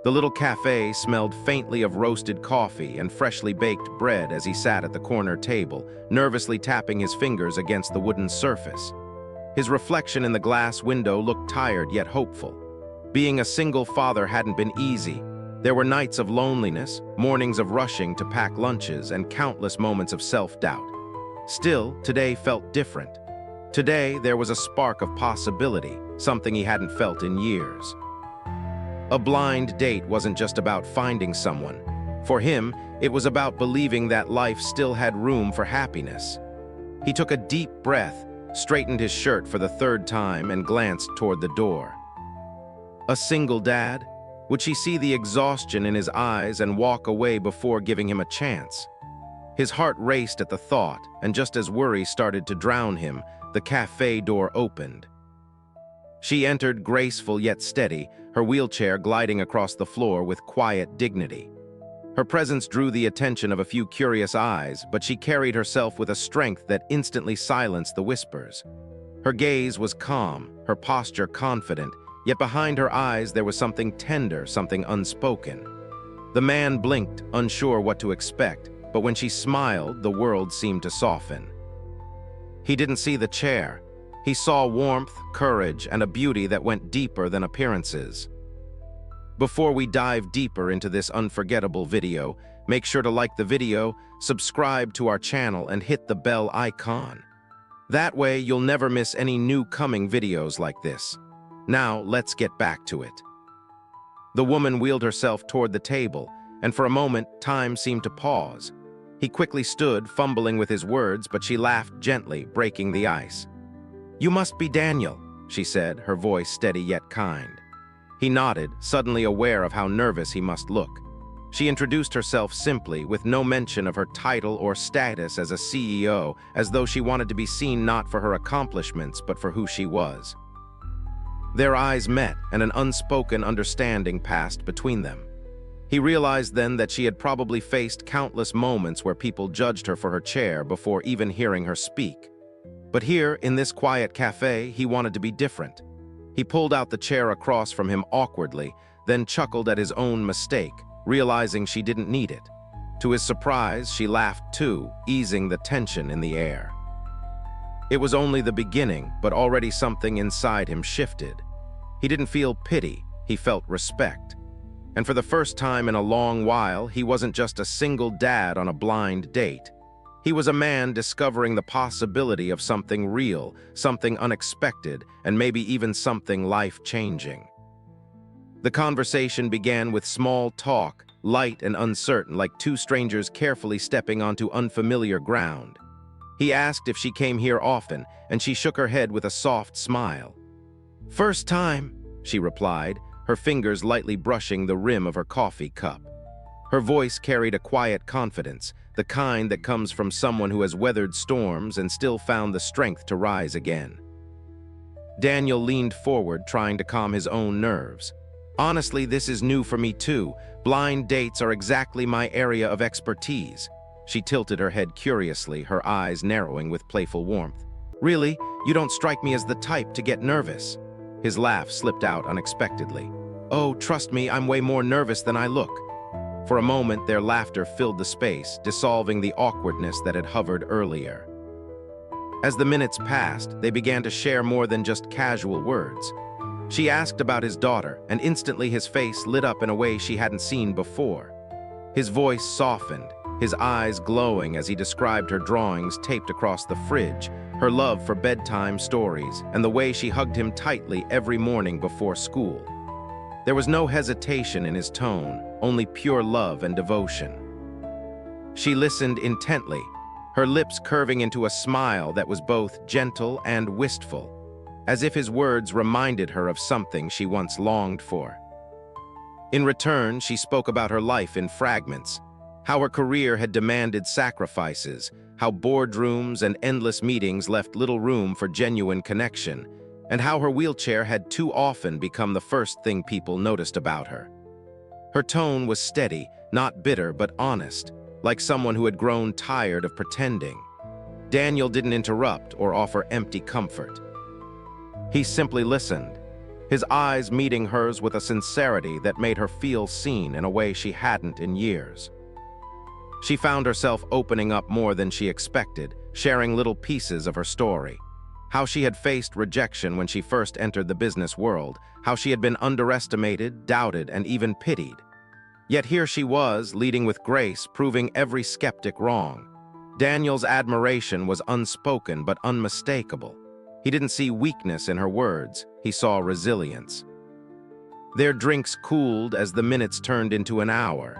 The little cafe smelled faintly of roasted coffee and freshly baked bread as he sat at the corner table, nervously tapping his fingers against the wooden surface. His reflection in the glass window looked tired yet hopeful. Being a single father hadn't been easy. There were nights of loneliness, mornings of rushing to pack lunches, and countless moments of self-doubt. Still, today felt different. Today, there was a spark of possibility, something he hadn't felt in years. A blind date wasn't just about finding someone. For him, it was about believing that life still had room for happiness. He took a deep breath, straightened his shirt for the third time, and glanced toward the door. A single dad? Would she see the exhaustion in his eyes and walk away before giving him a chance? His heart raced at the thought, and just as worry started to drown him, the cafe door opened. She entered graceful yet steady, her wheelchair gliding across the floor with quiet dignity. Her presence drew the attention of a few curious eyes, but she carried herself with a strength that instantly silenced the whispers. Her gaze was calm, her posture confident, yet behind her eyes there was something tender, something unspoken. The man blinked, unsure what to expect, but when she smiled, the world seemed to soften. He didn't see the chair. He saw warmth, courage, and a beauty that went deeper than appearances. Before we dive deeper into this unforgettable video, make sure to like the video, subscribe to our channel, and hit the bell icon. That way, you'll never miss any new coming videos like this. Now, let's get back to it. The woman wheeled herself toward the table, and for a moment, time seemed to pause. He quickly stood, fumbling with his words, but she laughed gently, breaking the ice. "You must be Daniel," she said, her voice steady yet kind. He nodded, suddenly aware of how nervous he must look. She introduced herself simply, with no mention of her title or status as a CEO, as though she wanted to be seen not for her accomplishments, but for who she was. Their eyes met, and an unspoken understanding passed between them. He realized then that she had probably faced countless moments where people judged her for her chair before even hearing her speak. But here, in this quiet cafe, he wanted to be different. He pulled out the chair across from him awkwardly, then chuckled at his own mistake, realizing she didn't need it. To his surprise, she laughed too, easing the tension in the air. It was only the beginning, but already something inside him shifted. He didn't feel pity, he felt respect. And for the first time in a long while, he wasn't just a single dad on a blind date. He was a man discovering the possibility of something real, something unexpected, and maybe even something life-changing. The conversation began with small talk, light and uncertain, like two strangers carefully stepping onto unfamiliar ground. He asked if she came here often, and she shook her head with a soft smile. "First time," she replied, her fingers lightly brushing the rim of her coffee cup. Her voice carried a quiet confidence, the kind that comes from someone who has weathered storms and still found the strength to rise again. Daniel leaned forward, trying to calm his own nerves. "Honestly, this is new for me too. Blind dates are exactly my area of expertise." She tilted her head curiously, her eyes narrowing with playful warmth. "Really? You don't strike me as the type to get nervous." His laugh slipped out unexpectedly. "Oh, trust me, I'm way more nervous than I look." For a moment, their laughter filled the space, dissolving the awkwardness that had hovered earlier. As the minutes passed, they began to share more than just casual words. She asked about his daughter, and instantly his face lit up in a way she hadn't seen before. His voice softened, his eyes glowing as he described her drawings taped across the fridge, her love for bedtime stories, and the way she hugged him tightly every morning before school. There was no hesitation in his tone, only pure love and devotion. She listened intently, her lips curving into a smile that was both gentle and wistful, as if his words reminded her of something she once longed for. In return, she spoke about her life in fragments, how her career had demanded sacrifices, how boardrooms and endless meetings left little room for genuine connection, and how her wheelchair had too often become the first thing people noticed about her. Her tone was steady, not bitter but honest, like someone who had grown tired of pretending. Daniel didn't interrupt or offer empty comfort. He simply listened, his eyes meeting hers with a sincerity that made her feel seen in a way she hadn't in years. She found herself opening up more than she expected, sharing little pieces of her story. How she had faced rejection when she first entered the business world, how she had been underestimated, doubted, and even pitied. Yet here she was, leading with grace, proving every skeptic wrong. Daniel's admiration was unspoken but unmistakable. He didn't see weakness in her words, he saw resilience. Their drinks cooled as the minutes turned into an hour.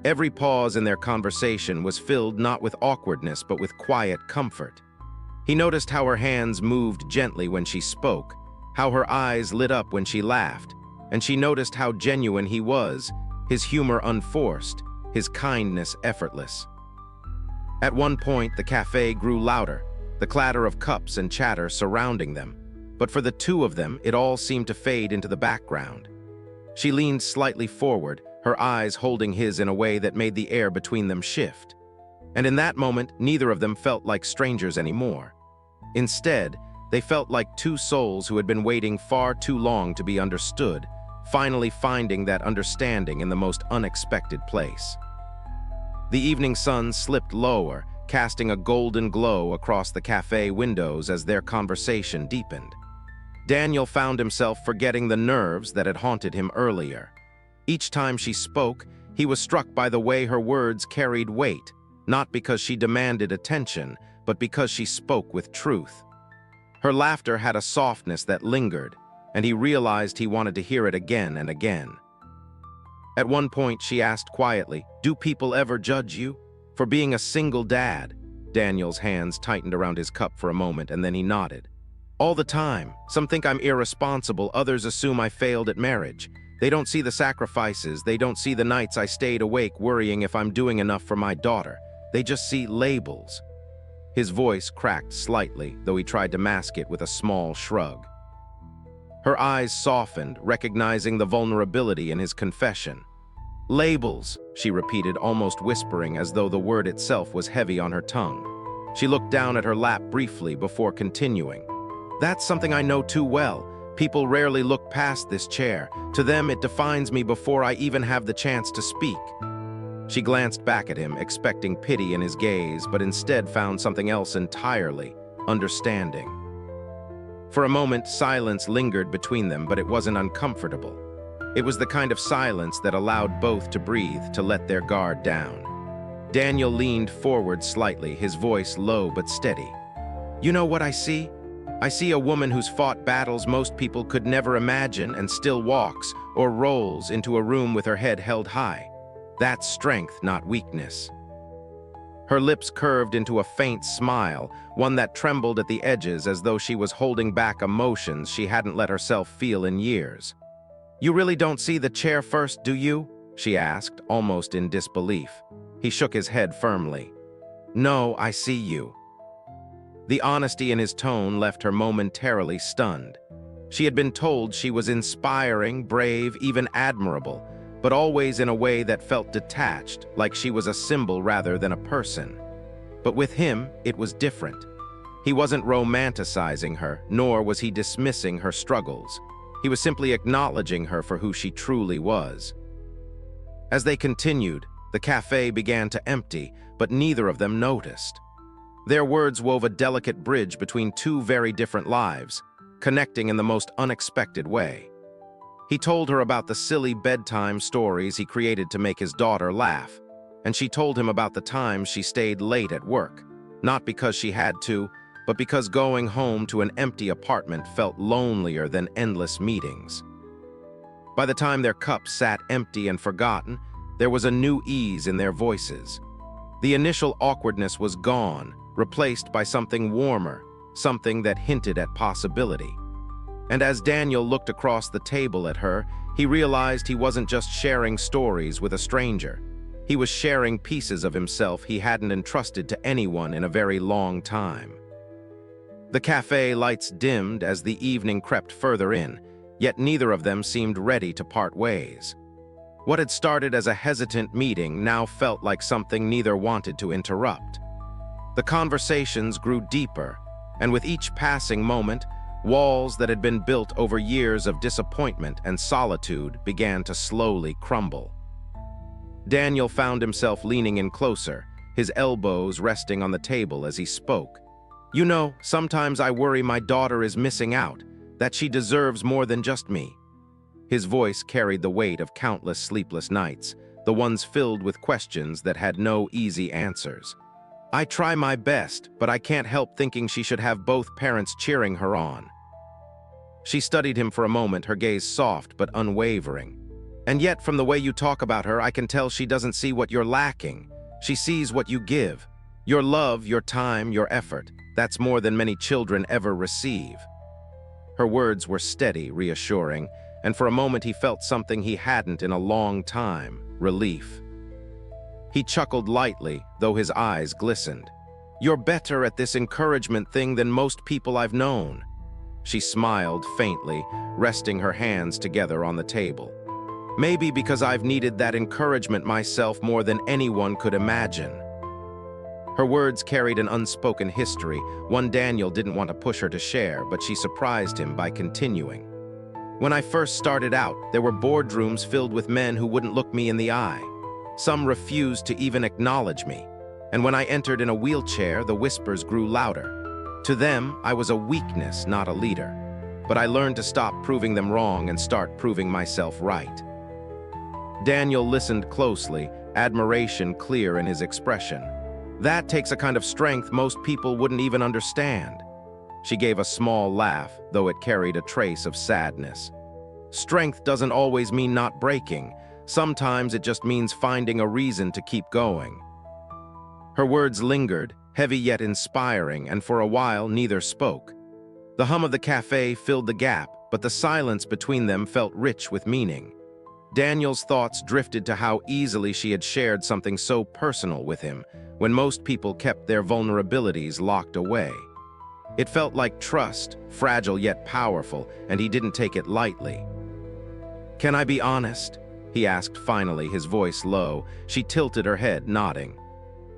Every pause in their conversation was filled not with awkwardness but with quiet comfort. He noticed how her hands moved gently when she spoke, how her eyes lit up when she laughed, and she noticed how genuine he was, his humor unforced, his kindness effortless. At one point, the cafe grew louder, the clatter of cups and chatter surrounding them, but for the two of them, it all seemed to fade into the background. She leaned slightly forward, her eyes holding his in a way that made the air between them shift. And in that moment, neither of them felt like strangers anymore. Instead, they felt like two souls who had been waiting far too long to be understood, finally finding that understanding in the most unexpected place. The evening sun slipped lower, casting a golden glow across the cafe windows as their conversation deepened. Daniel found himself forgetting the nerves that had haunted him earlier. Each time she spoke, he was struck by the way her words carried weight, not because she demanded attention, but because she spoke with truth. Her laughter had a softness that lingered, and he realized he wanted to hear it again and again. At one point, she asked quietly, "Do people ever judge you for being a single dad?" Daniel's hands tightened around his cup for a moment, and then he nodded. "All the time. Some think I'm irresponsible, others assume I failed at marriage. They don't see the sacrifices, they don't see the nights I stayed awake worrying if I'm doing enough for my daughter. They just see labels." His voice cracked slightly, though he tried to mask it with a small shrug. Her eyes softened, recognizing the vulnerability in his confession. "Labels," she repeated, almost whispering, as though the word itself was heavy on her tongue. She looked down at her lap briefly before continuing. "That's something I know too well. People rarely look past this chair. To them, it defines me before I even have the chance to speak." She glanced back at him, expecting pity in his gaze, but instead found something else entirely, understanding. For a moment, silence lingered between them, but it wasn't uncomfortable. It was the kind of silence that allowed both to breathe, to let their guard down. Daniel leaned forward slightly, his voice low but steady. "You know what I see? I see a woman who's fought battles most people could never imagine and still walks or rolls into a room with her head held high. That's strength, not weakness." Her lips curved into a faint smile, one that trembled at the edges as though she was holding back emotions she hadn't let herself feel in years. "You really don't see the chair first, do you?" she asked, almost in disbelief. He shook his head firmly. "No, I see you." The honesty in his tone left her momentarily stunned. She had been told she was inspiring, brave, even admirable, but always in a way that felt detached, like she was a symbol rather than a person. But with him, it was different. He wasn't romanticizing her, nor was he dismissing her struggles. He was simply acknowledging her for who she truly was. As they continued, the cafe began to empty, but neither of them noticed. Their words wove a delicate bridge between two very different lives, connecting in the most unexpected way. He told her about the silly bedtime stories he created to make his daughter laugh, and she told him about the times she stayed late at work, not because she had to, but because going home to an empty apartment felt lonelier than endless meetings. By the time their cups sat empty and forgotten, there was a new ease in their voices. The initial awkwardness was gone, replaced by something warmer, something that hinted at possibility. And as Daniel looked across the table at her, he realized he wasn't just sharing stories with a stranger. He was sharing pieces of himself he hadn't entrusted to anyone in a very long time. The cafe lights dimmed as the evening crept further in, yet neither of them seemed ready to part ways. What had started as a hesitant meeting now felt like something neither wanted to interrupt. The conversations grew deeper, and with each passing moment, Walls that had been built over years of disappointment and solitude began to slowly crumble. Daniel found himself leaning in closer, his elbows resting on the table as he spoke. "You know, sometimes I worry my daughter is missing out, that she deserves more than just me." His voice carried the weight of countless sleepless nights, the ones filled with questions that had no easy answers. "I try my best, but I can't help thinking she should have both parents cheering her on." She studied him for a moment, her gaze soft but unwavering. "And yet, from the way you talk about her, I can tell she doesn't see what you're lacking. She sees what you give. Your love, your time, your effort. That's more than many children ever receive." Her words were steady, reassuring, and for a moment he felt something he hadn't in a long time: relief. He chuckled lightly, though his eyes glistened. "You're better at this encouragement thing than most people I've known." She smiled faintly, resting her hands together on the table. "Maybe because I've needed that encouragement myself more than anyone could imagine." Her words carried an unspoken history, one Daniel didn't want to push her to share, but she surprised him by continuing. "When I first started out, there were boardrooms filled with men who wouldn't look me in the eye. Some refused to even acknowledge me. And when I entered in a wheelchair, the whispers grew louder. To them, I was a weakness, not a leader. But I learned to stop proving them wrong and start proving myself right." Daniel listened closely, admiration clear in his expression. "That takes a kind of strength most people wouldn't even understand." She gave a small laugh, though it carried a trace of sadness. "Strength doesn't always mean not breaking. Sometimes it just means finding a reason to keep going." Her words lingered, heavy yet inspiring, and for a while neither spoke. The hum of the café filled the gap, but the silence between them felt rich with meaning. Daniel's thoughts drifted to how easily she had shared something so personal with him, when most people kept their vulnerabilities locked away. It felt like trust, fragile yet powerful, and he didn't take it lightly. "Can I be honest?" he asked finally, his voice low. She tilted her head, nodding.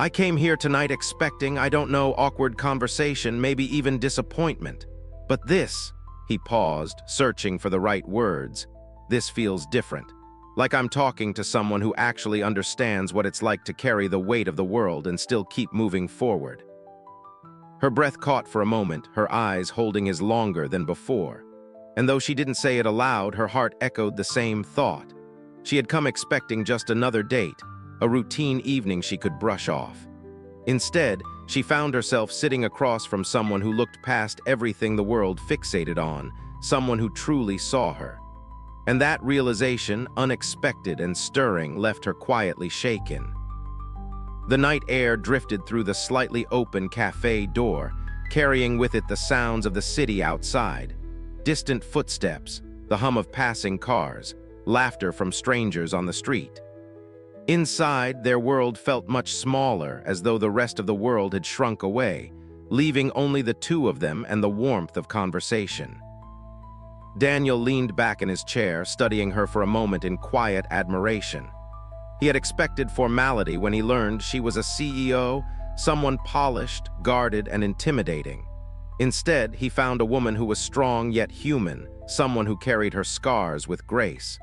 "I came here tonight expecting, I don't know, awkward conversation, maybe even disappointment. But this," he paused, searching for the right words, "this feels different. Like I'm talking to someone who actually understands what it's like to carry the weight of the world and still keep moving forward." Her breath caught for a moment, her eyes holding his longer than before. And though she didn't say it aloud, her heart echoed the same thought. She had come expecting just another date, a routine evening she could brush off. Instead, she found herself sitting across from someone who looked past everything the world fixated on, someone who truly saw her. And that realization, unexpected and stirring, left her quietly shaken. The night air drifted through the slightly open cafe door, carrying with it the sounds of the city outside. Distant footsteps, the hum of passing cars, laughter from strangers on the street. Inside, their world felt much smaller, as though the rest of the world had shrunk away, leaving only the two of them and the warmth of conversation. Daniel leaned back in his chair, studying her for a moment in quiet admiration. He had expected formality when he learned she was a CEO, someone polished, guarded, and intimidating. Instead, he found a woman who was strong yet human, someone who carried her scars with grace.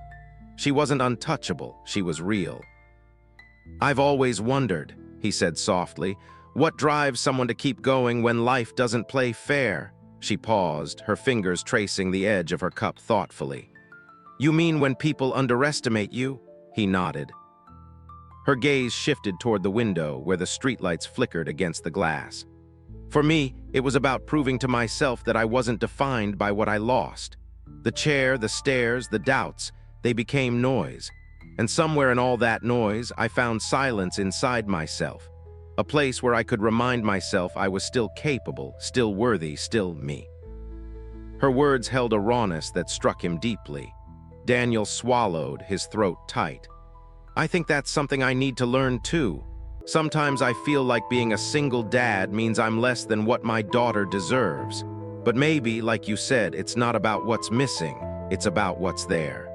She wasn't untouchable, she was real. "I've always wondered," he said softly, "what drives someone to keep going when life doesn't play fair?" She paused, her fingers tracing the edge of her cup thoughtfully. "You mean when people underestimate you?" He nodded. Her gaze shifted toward the window, where the streetlights flickered against the glass. "For me, it was about proving to myself that I wasn't defined by what I lost. The chair, the stairs, the doubts, they became noise. And somewhere in all that noise, I found silence inside myself. A place where I could remind myself I was still capable, still worthy, still me." Her words held a rawness that struck him deeply. Daniel swallowed, his throat tight. "I think that's something I need to learn too. Sometimes I feel like being a single dad means I'm less than what my daughter deserves. But maybe, like you said, it's not about what's missing, it's about what's there."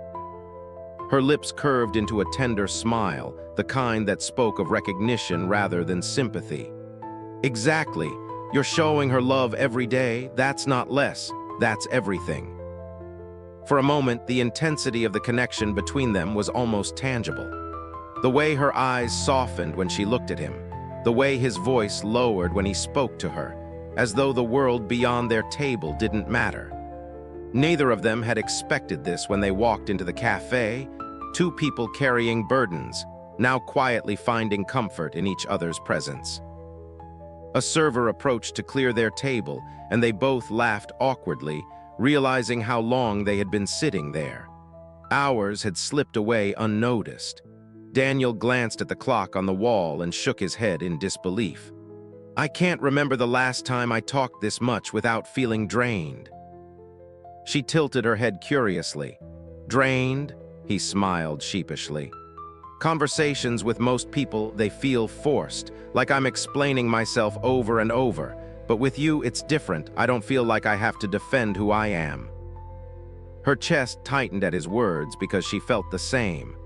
Her lips curved into a tender smile, the kind that spoke of recognition rather than sympathy. "Exactly. You're showing her love every day, that's not less. That's everything. For a moment, the intensity of the connection between them was almost tangible. The way her eyes softened when she looked at him, the way his voice lowered when he spoke to her, as though the world beyond their table didn't matter. Neither of them had expected this when they walked into the cafe, two people carrying burdens, now quietly finding comfort in each other's presence. A server approached to clear their table, and they both laughed awkwardly, realizing how long they had been sitting there. Hours had slipped away unnoticed. Daniel glanced at the clock on the wall and shook his head in disbelief. "I can't remember the last time I talked this much without feeling drained." She tilted her head curiously. "Drained?" He smiled sheepishly. "Conversations with most people, they feel forced, like I'm explaining myself over and over. But with you, it's different. I don't feel like I have to defend who I am." Her chest tightened at his words because she felt the same.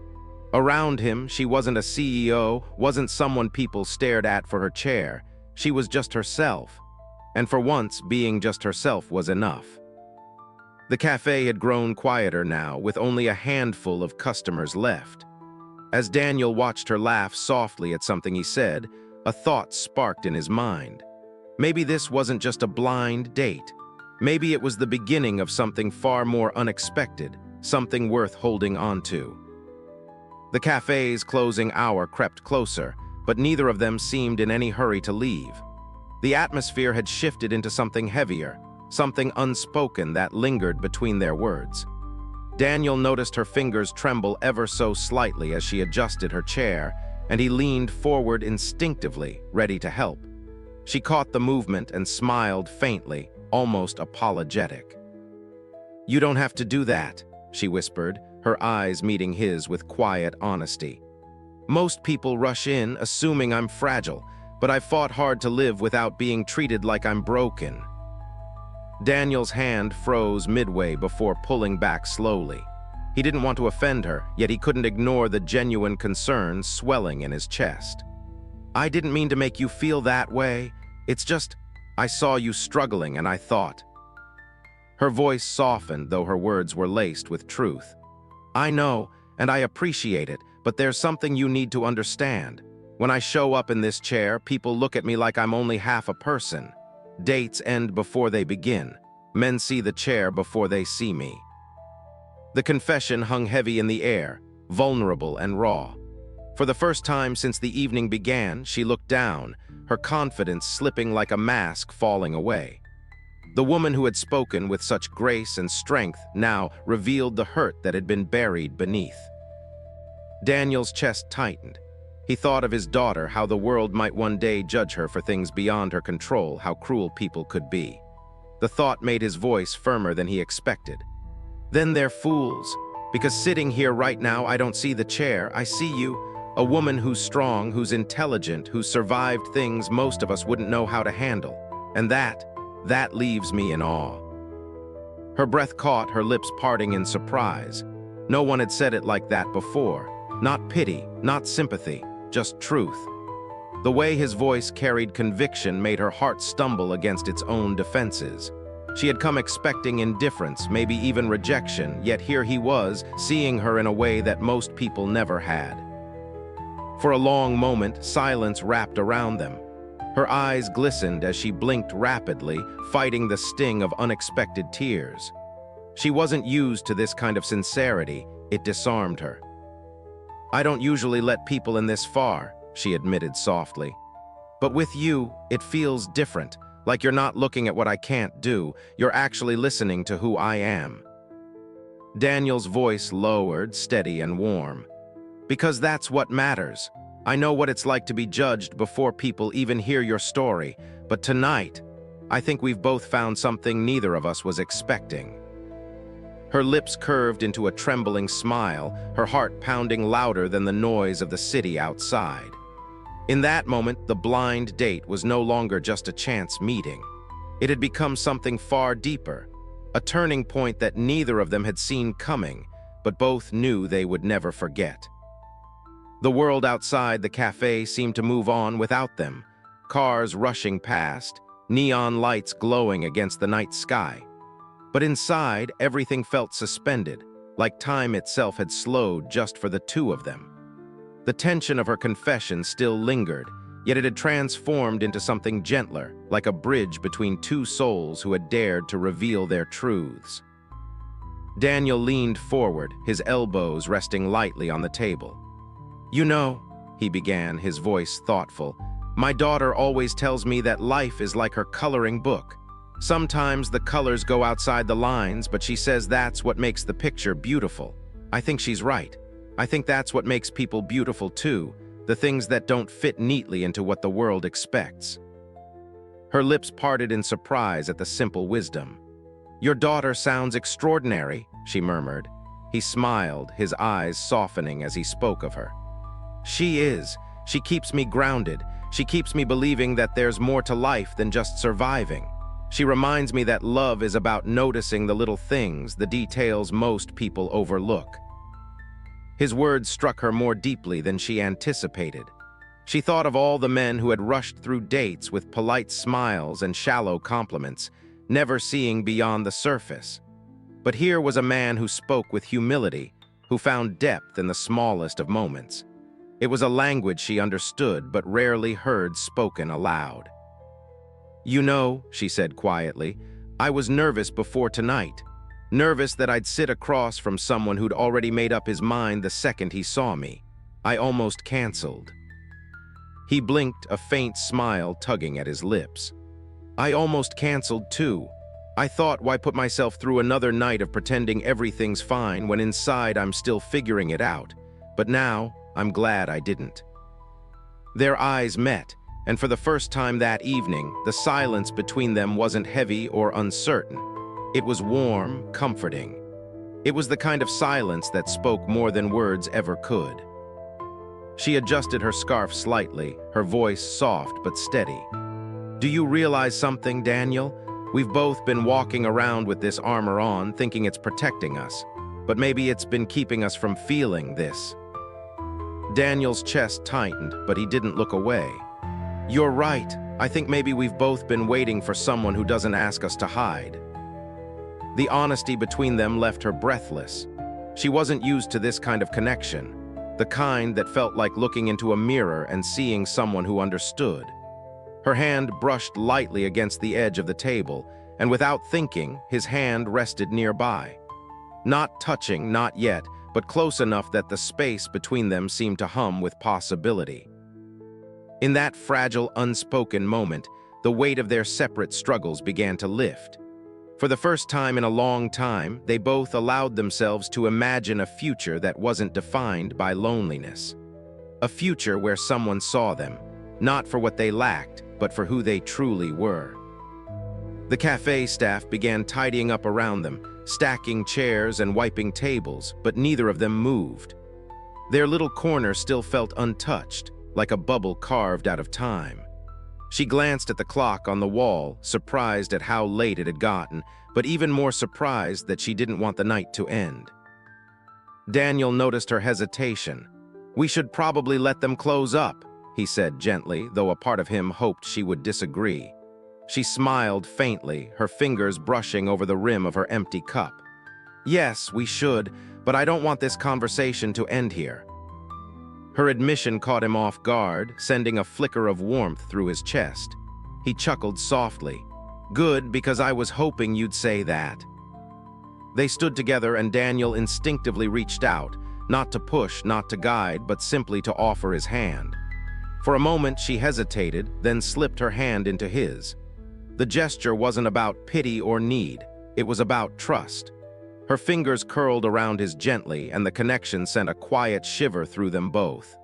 Around him, she wasn't a CEO, wasn't someone people stared at for her chair. She was just herself. And for once, being just herself was enough. The cafe had grown quieter now, with only a handful of customers left. As Daniel watched her laugh softly at something he said, a thought sparked in his mind. Maybe this wasn't just a blind date. Maybe it was the beginning of something far more unexpected, something worth holding on to. The cafe's closing hour crept closer, but neither of them seemed in any hurry to leave. The atmosphere had shifted into something heavier, something unspoken that lingered between their words. Daniel noticed her fingers tremble ever so slightly as she adjusted her chair, and he leaned forward instinctively, ready to help. She caught the movement and smiled faintly, almost apologetic. "You don't have to do that," she whispered, her eyes meeting his with quiet honesty. "Most people rush in, assuming I'm fragile, but I've fought hard to live without being treated like I'm broken." Daniel's hand froze midway before pulling back slowly. He didn't want to offend her, yet he couldn't ignore the genuine concern swelling in his chest. "I didn't mean to make you feel that way. It's just, I saw you struggling and I thought." Her voice softened, though her words were laced with truth. "I know, and I appreciate it, but there's something you need to understand. When I show up in this chair, people look at me like I'm only half a person. Dates end before they begin. Men see the chair before they see me." The confession hung heavy in the air, vulnerable and raw. For the first time since the evening began, she looked down, her confidence slipping like a mask falling away. The woman who had spoken with such grace and strength now revealed the hurt that had been buried beneath. Daniel's chest tightened. He thought of his daughter, how the world might one day judge her for things beyond her control, how cruel people could be. The thought made his voice firmer than he expected. "Then they're fools, because sitting here right now I don't see the chair, I see you. A woman who's strong, who's intelligent, who's survived things most of us wouldn't know how to handle. And that leaves me in awe." Her breath caught, her lips parting in surprise. No one had said it like that before. Not pity, not sympathy, just truth. The way his voice carried conviction made her heart stumble against its own defenses. She had come expecting indifference, maybe even rejection, yet here he was, seeing her in a way that most people never had. For a long moment, silence wrapped around them. Her eyes glistened as she blinked rapidly, fighting the sting of unexpected tears. She wasn't used to this kind of sincerity. It disarmed her. "I don't usually let people in this far," she admitted softly. "But with you, it feels different, like you're not looking at what I can't do, you're actually listening to who I am." Daniel's voice lowered, steady and warm. "Because that's what matters. I know what it's like to be judged before people even hear your story, but tonight, I think we've both found something neither of us was expecting." Her lips curved into a trembling smile, her heart pounding louder than the noise of the city outside. In that moment, the blind date was no longer just a chance meeting. It had become something far deeper, a turning point that neither of them had seen coming, but both knew they would never forget. The world outside the cafe seemed to move on without them, cars rushing past, neon lights glowing against the night sky. But inside, everything felt suspended, like time itself had slowed just for the two of them. The tension of her confession still lingered, yet it had transformed into something gentler, like a bridge between two souls who had dared to reveal their truths. Daniel leaned forward, his elbows resting lightly on the table. "You know," he began, his voice thoughtful, "my daughter always tells me that life is like her coloring book. Sometimes the colors go outside the lines, but she says that's what makes the picture beautiful. I think she's right. I think that's what makes people beautiful too, the things that don't fit neatly into what the world expects." Her lips parted in surprise at the simple wisdom. "Your daughter sounds extraordinary," she murmured. He smiled, his eyes softening as he spoke of her. "She is. She keeps me grounded. She keeps me believing that there's more to life than just surviving. She reminds me that love is about noticing the little things, the details most people overlook." His words struck her more deeply than she anticipated. She thought of all the men who had rushed through dates with polite smiles and shallow compliments, never seeing beyond the surface. But here was a man who spoke with humility, who found depth in the smallest of moments. It was a language she understood but rarely heard spoken aloud. "You know," she said quietly, "I was nervous before tonight. Nervous that I'd sit across from someone who'd already made up his mind the second he saw me. I almost canceled." He blinked, a faint smile tugging at his lips. "I almost canceled too. I thought, why put myself through another night of pretending everything's fine when inside I'm still figuring it out. But now, I'm glad I didn't." Their eyes met, and for the first time that evening, the silence between them wasn't heavy or uncertain. It was warm, comforting. It was the kind of silence that spoke more than words ever could. She adjusted her scarf slightly, her voice soft but steady. "Do you realize something, Daniel? We've both been walking around with this armor on, thinking it's protecting us. But maybe it's been keeping us from feeling this." Daniel's chest tightened, but he didn't look away. "You're right. I think maybe we've both been waiting for someone who doesn't ask us to hide." The honesty between them left her breathless. She wasn't used to this kind of connection, the kind that felt like looking into a mirror and seeing someone who understood. Her hand brushed lightly against the edge of the table, and without thinking, his hand rested nearby. Not touching, not yet, but close enough that the space between them seemed to hum with possibility. In that fragile, unspoken moment, the weight of their separate struggles began to lift. For the first time in a long time, they both allowed themselves to imagine a future that wasn't defined by loneliness. A future where someone saw them, not for what they lacked, but for who they truly were. The cafe staff began tidying up around them, stacking chairs and wiping tables, but neither of them moved. Their little corner still felt untouched, like a bubble carved out of time. She glanced at the clock on the wall, surprised at how late it had gotten, but even more surprised that she didn't want the night to end. Daniel noticed her hesitation. "We should probably let them close up," he said gently, though a part of him hoped she would disagree. She smiled faintly, her fingers brushing over the rim of her empty cup. "Yes, we should, but I don't want this conversation to end here." Her admission caught him off guard, sending a flicker of warmth through his chest. He chuckled softly. "Good, because I was hoping you'd say that." They stood together and Daniel instinctively reached out, not to push, not to guide, but simply to offer his hand. For a moment she hesitated, then slipped her hand into his. The gesture wasn't about pity or need, it was about trust. Her fingers curled around his gently, and the connection sent a quiet shiver through them both.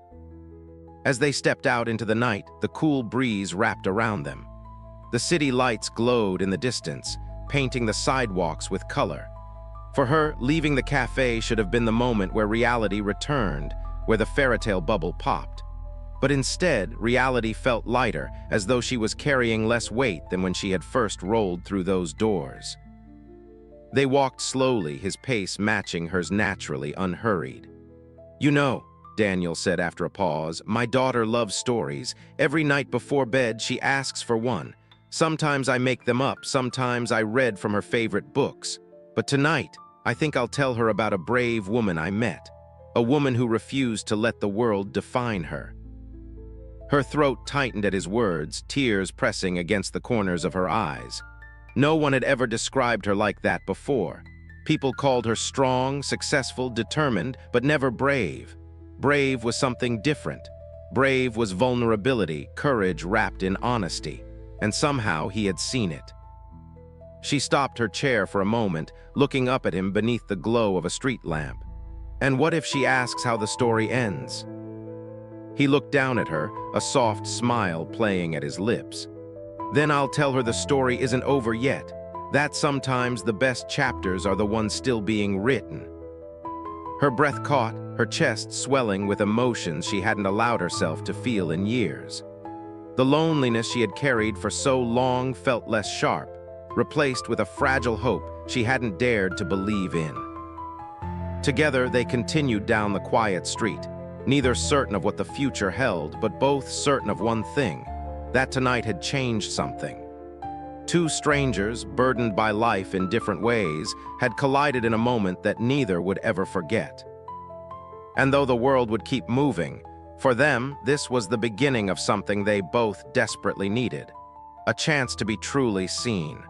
As they stepped out into the night, the cool breeze wrapped around them. The city lights glowed in the distance, painting the sidewalks with color. For her, leaving the cafe should have been the moment where reality returned, where the fairytale bubble popped. But instead, reality felt lighter, as though she was carrying less weight than when she had first rolled through those doors. They walked slowly, his pace matching hers naturally, unhurried. "You know," Daniel said after a pause, "my daughter loves stories. Every night before bed, she asks for one. Sometimes I make them up, sometimes I read from her favorite books. But tonight, I think I'll tell her about a brave woman I met, a woman who refused to let the world define her. Her throat tightened at his words, tears pressing against the corners of her eyes. No one had ever described her like that before. People called her strong, successful, determined, but never brave. Brave was something different. Brave was vulnerability, courage wrapped in honesty, and somehow he had seen it. She stopped her chair for a moment, looking up at him beneath the glow of a street lamp. And what if she asks how the story ends? He looked down at her, a soft smile playing at his lips. Then I'll tell her the story isn't over yet, that sometimes the best chapters are the ones still being written. Her breath caught, her chest swelling with emotions she hadn't allowed herself to feel in years. The loneliness she had carried for so long felt less sharp, replaced with a fragile hope she hadn't dared to believe in. Together, they continued down the quiet street, neither certain of what the future held, but both certain of one thing, that tonight had changed something. Two strangers, burdened by life in different ways, had collided in a moment that neither would ever forget. And though the world would keep moving, for them, this was the beginning of something they both desperately needed, a chance to be truly seen.